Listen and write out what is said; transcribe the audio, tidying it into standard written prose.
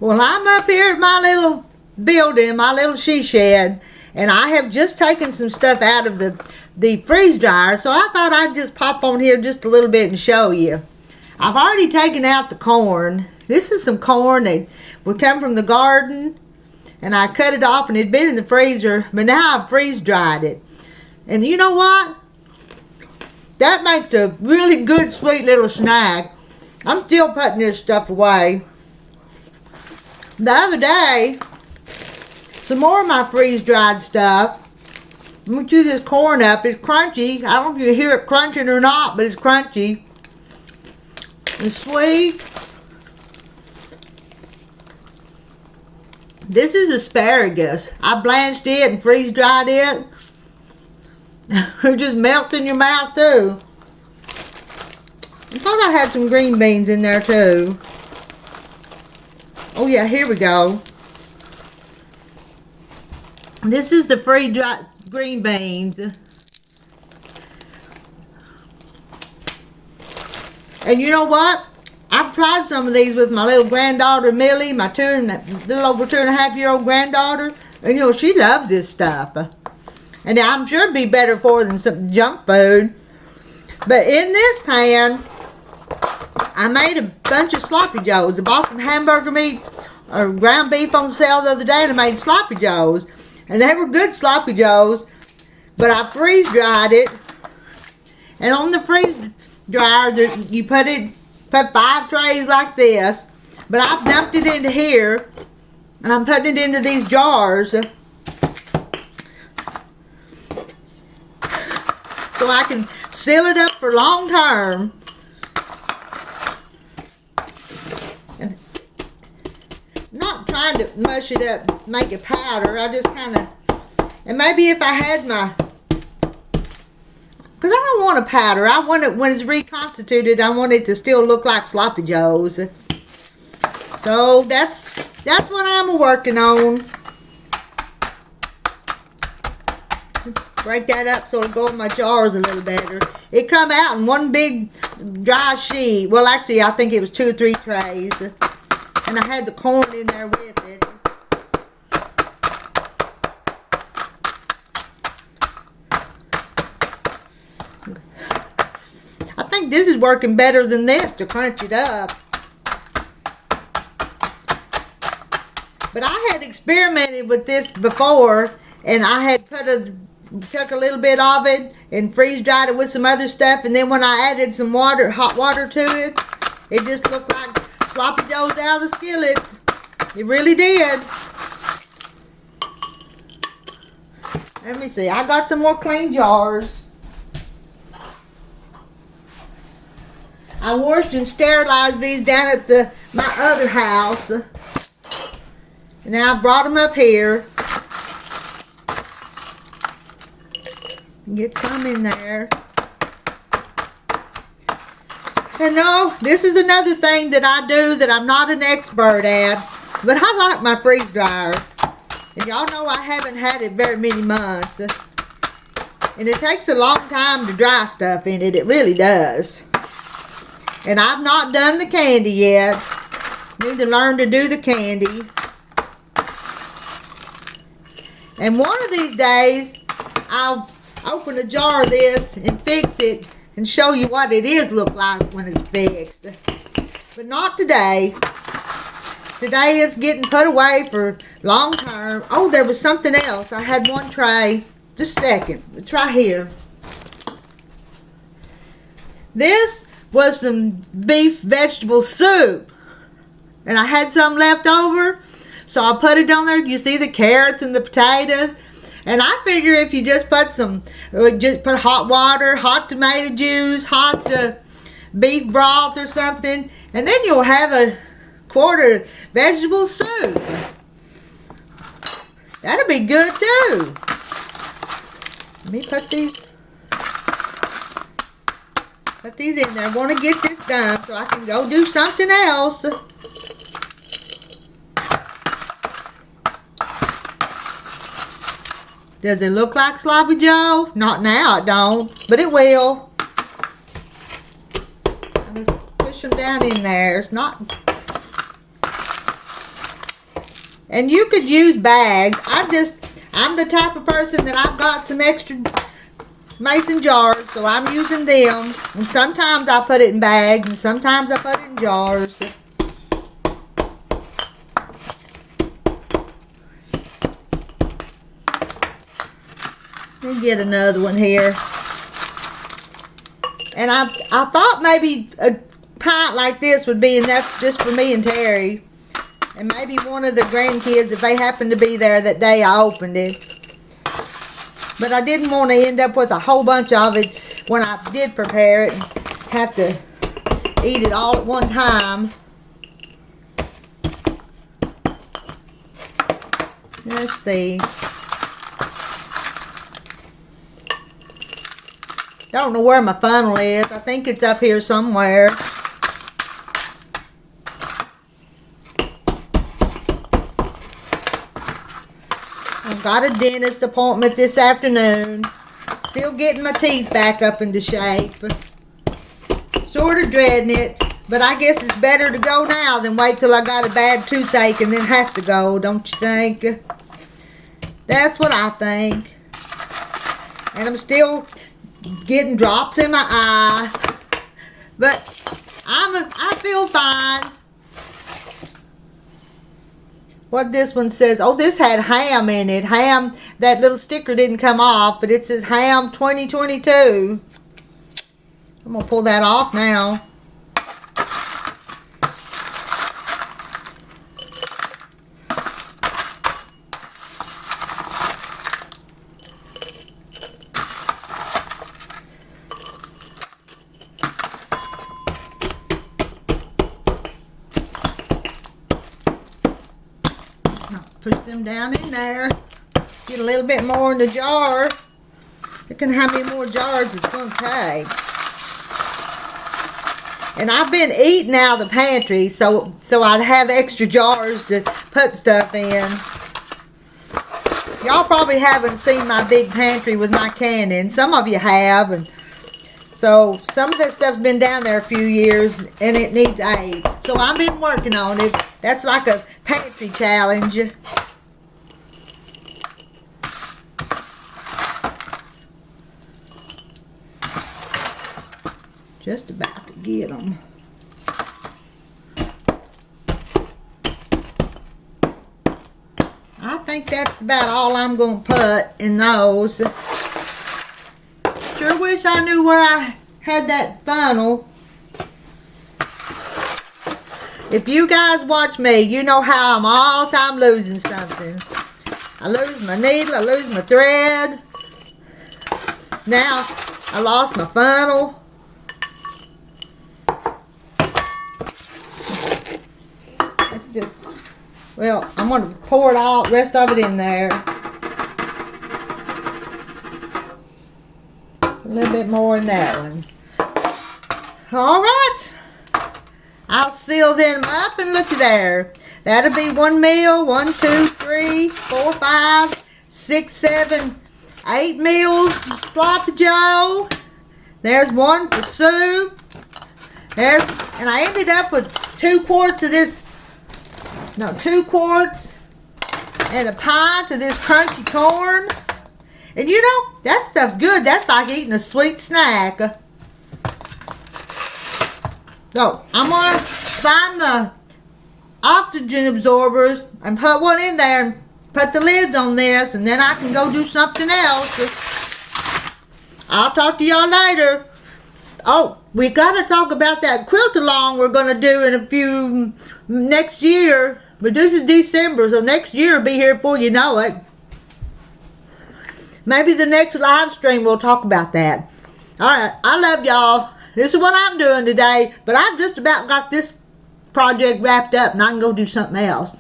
Well, I'm up here at my little building, my little she shed, and I have just taken some stuff out of the freeze dryer, so I thought I'd just pop on here just a little bit and show you. I've already taken out the corn. This is some corn that would come from the garden, and I cut it off and it'd been in the freezer, but now I've freeze dried it. And you know what? That makes a really good sweet little snack. I'm still putting this stuff away. The other day, some more of my freeze-dried stuff. Let me chew this corn up. It's crunchy. I don't know if you hear it crunching or not, but it's crunchy. It's sweet. This is asparagus. I blanched it and freeze-dried it. It just melts in your mouth, too. I thought I had some green beans in there, too. Oh yeah, here we go. This is the freeze-dried green beans. And you know what? I've tried some of these with my little granddaughter Millie, my little over 2.5-year-old granddaughter. And you know, she loves this stuff. And I'm sure it'd be better for her than some junk food. But in this pan, I made a bunch of sloppy joes. I bought some hamburger meat or ground beef on sale the other day, and I made sloppy joes. And they were good sloppy joes, but I freeze dried it. And on the freeze dryer, you put 5 trays like this. But I've dumped it into here, and I'm putting it into these jars, so I can seal it up for long term. And not trying to mush it up, make it powder. I just kind of, and maybe if I had my, because I don't want a powder. I want it, when it's reconstituted, I want it to still look like sloppy joes. So that's what I'm working on. Break that up so it'll go in my jars a little better. It come out in one big dry sheet. Well, actually, I think it was 2 or 3 trays. And I had the corn in there with it. I think this is working better than this to crunch it up. But I had experimented with this before, and I had took a little bit of it and freeze dried it with some other stuff, and then when I added some hot water to it, it just looked like sloppy joes out of the skillet. It really did. Let me see. I got some more clean jars. I washed and sterilized these down at my other house. And now I brought them up here. Get some in there. And no, this is another thing that I do that I'm not an expert at, but I like my freeze dryer. And y'all know I haven't had it very many months. And it takes a long time to dry stuff in it. It really does. And I've not done the candy yet. Need to learn to do the candy. And one of these days, I'll open a jar of this and fix it and show you what it is look like when it's fixed. But not today. Today is getting put away for long term. Oh, there was something else. I had one tray. Just a second. It's right here. This was some beef vegetable soup. And I had some left over. So I put it on there. You see the carrots and the potatoes. And I figure if you just put put hot water, hot tomato juice, hot beef broth or something, and then you'll have a quarter vegetable soup. That'll be good too. Let me put these in there. I want to get this done so I can go do something else. Does it look like sloppy joe? Not now, it don't, but it will. I'm gonna push them down in there. It's not. And you could use bags. I'm the type of person that I've got some extra mason jars, so I'm using them. And sometimes I put it in bags, and sometimes I put it in jars. Let me get another one here. And I thought maybe a pint like this would be enough just for me and Terry. And maybe one of the grandkids, if they happened to be there that day I opened it. But I didn't want to end up with a whole bunch of it when I did prepare it and have to eat it all at one time. Let's see. Don't know where my funnel is. I think it's up here somewhere. I've got a dentist appointment this afternoon. Still getting my teeth back up into shape. Sort of dreading it. But I guess it's better to go now than wait till I got a bad toothache and then have to go, don't you think? That's what I think. And I'm still getting drops in my eye, but I feel fine. What this one says, oh, this had ham in it. Ham, that little sticker didn't come off, but it says ham 2022. I'm gonna pull that off now. Put them down in there. Get a little bit more in the jar. Look at how many more jars it's going to take. And I've been eating out of the pantry, so I'd have extra jars to put stuff in. Y'all probably haven't seen my big pantry with my canning. Some of you have, and so some of that stuff's been down there a few years, and it needs aid. So I've been working on it. That's like a pantry challenge. Just about to get them. I think that's about all I'm going to put in those. Sure wish I knew where I had that funnel. If you guys watch me, you know how I'm all the time losing something. I lose my needle, I lose my thread. Now, I lost my funnel. It's just, well, I'm going to pour it all, rest of it in there. A little bit more in that one. All right. I'll seal them up and look there. That'll be 1 meal. 1, 2, 3, 4, 5, 6, 7, 8 meals. Sloppy Joe. There's one for Sue. And I ended up with 2 quarts of this. No, 2 quarts and a pint of this crunchy corn. And you know, that stuff's good. That's like eating a sweet snack. So, I'm going to find the oxygen absorbers and put one in there and put the lids on this, and then I can go do something else. I'll talk to y'all later. Oh, we got to talk about that quilt-along we're going to do in a few next year. But this is December, so next year will be here before you know it. Maybe the next live stream we'll talk about that. Alright, I love y'all. This is what I'm doing today, but I've just about got this project wrapped up and I can go do something else.